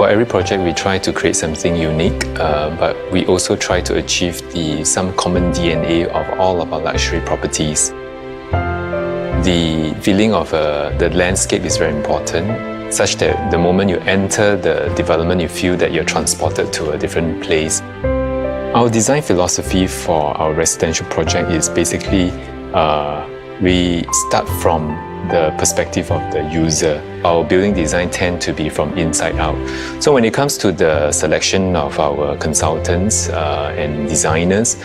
For every project, we try to create something unique, but we also try to achieve some common DNA of all of our luxury properties. The feeling of the landscape is very important, such that the moment you enter the development, you feel that you're transported to a different place. Our design philosophy for our residential project is basically we start from the perspective of the user. Our building design tend to be from inside out. So when it comes to the selection of our consultants and designers,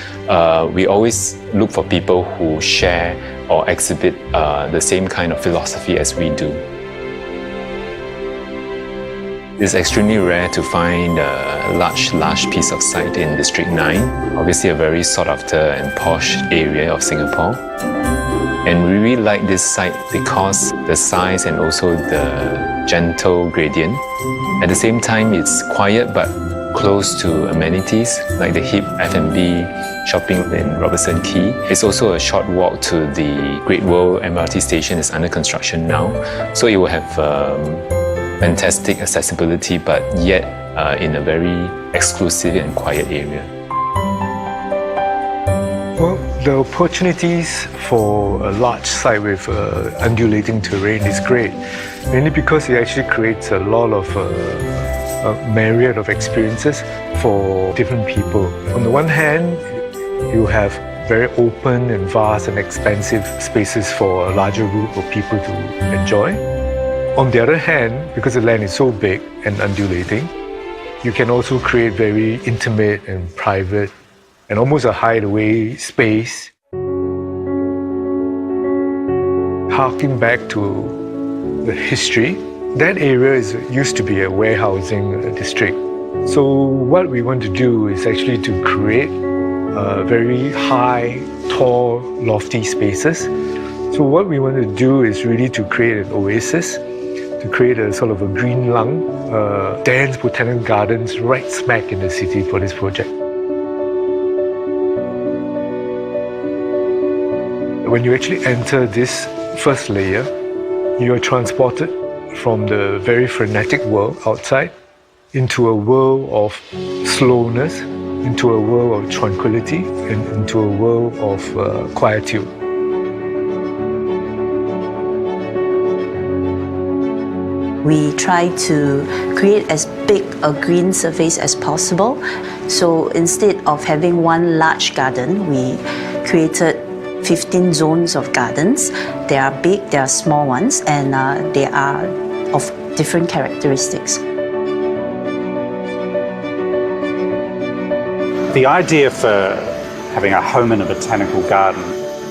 we always look for people who share or exhibit the same kind of philosophy as we do. It's extremely rare to find a large piece of site in District 9. Obviously a very sought after and posh area of Singapore. And we really like this site because the size and also the gentle gradient. At the same time, it's quiet but close to amenities like the hip F&B shopping in Robertson Quay. It's also a short walk to the Great World MRT station. It's under construction now. So it will have fantastic accessibility, but yet in a very exclusive and quiet area. Well, the opportunities for a large site with undulating terrain is great, mainly because it actually creates a lot of a myriad of experiences for different people. On the one hand, you have very open and vast and expansive spaces for a larger group of people to enjoy. On the other hand, because the land is so big and undulating, you can also create very intimate and private and almost a hideaway space. Harking back to the history, that area used to be a warehousing district. So what we want to do is actually to create very high, tall, lofty spaces. So what we want to do is really to create an oasis, to create a sort of a green lung, dense botanical gardens right smack in the city for this project. When you actually enter this first layer, you are transported from the very frenetic world outside into a world of slowness, into a world of tranquility, and into a world of quietude. We try to create as big a green surface as possible. So instead of having one large garden, we created 15 zones of gardens. They are big, they are small ones, and they are of different characteristics. The idea for having a home in a botanical garden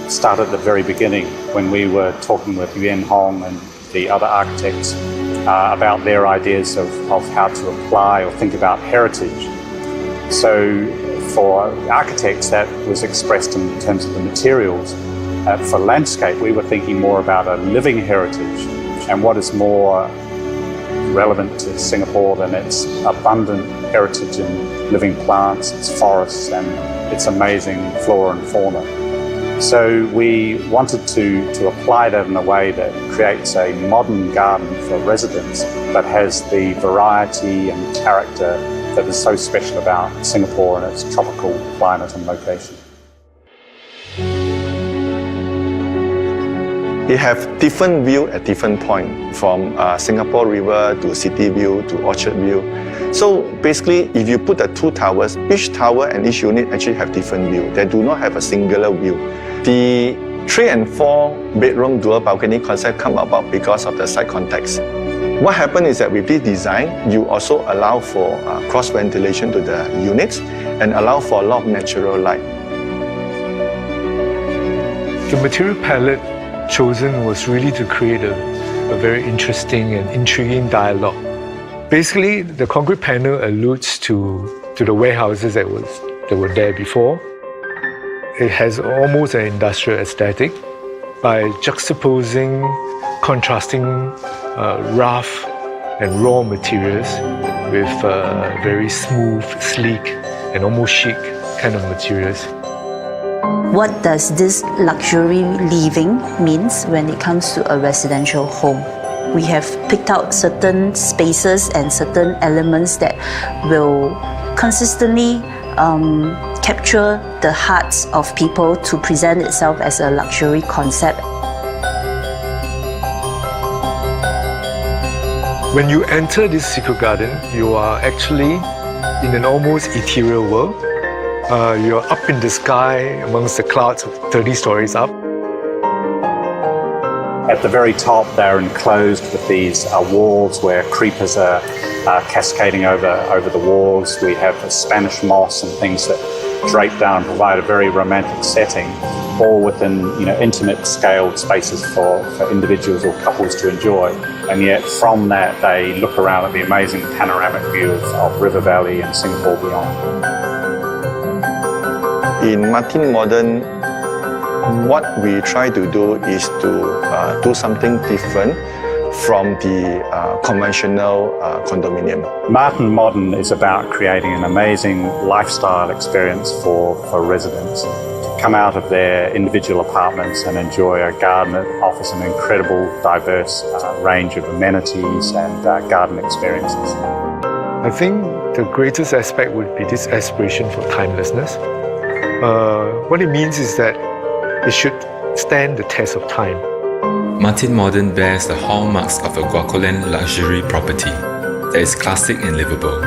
started at the very beginning when we were talking with Yuan Hong and the other architects about their ideas of how to apply or think about heritage. So for architects, that was expressed in terms of the materials. For landscape, we were thinking more about a living heritage and what is more relevant to Singapore than its abundant heritage in living plants, its forests and its amazing flora and fauna. So we wanted to apply that in a way that creates a modern garden for residents but has the variety and character that is so special about Singapore and its tropical climate and location. You have different view at different point, from Singapore River to City View to Orchard View. So basically, if you put the two towers, each tower and each unit actually have different view. They do not have a singular view. The 3 and 4 bedroom dual balcony concept come about because of the site context. What happened is that with this design, you also allow for cross ventilation to the units and allow for a lot of natural light. The material palette chosen was really to create a very interesting and intriguing dialogue. Basically, the concrete panel alludes to the warehouses that were there before. It has almost an industrial aesthetic by juxtaposing, contrasting rough and raw materials with very smooth, sleek, and almost chic kind of materials. What does this luxury living means when it comes to a residential home? We have picked out certain spaces and certain elements that will consistently capture the hearts of people to present itself as a luxury concept. When you enter this secret garden, you are actually in an almost ethereal world. You're up in the sky amongst the clouds 30 stories up. At the very top, they're enclosed with these walls where creepers are cascading over the walls. We have Spanish moss and things that drape down and provide a very romantic setting, all within intimate scaled spaces for individuals or couples to enjoy. And yet from that, they look around at the amazing panoramic view of River Valley and Singapore beyond. In Martin Modern, what we try to do is to do something different from the conventional condominium. Martin Modern is about creating an amazing lifestyle experience for residents to come out of their individual apartments and enjoy a garden that offers an incredible, diverse range of amenities and garden experiences. I think the greatest aspect would be this aspiration for timelessness. What it means is that it should stand the test of time. Martin Modern bears the hallmarks of a Guacolan luxury property that is classic and livable.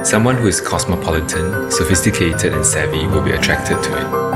Someone who is cosmopolitan, sophisticated and savvy will be attracted to it.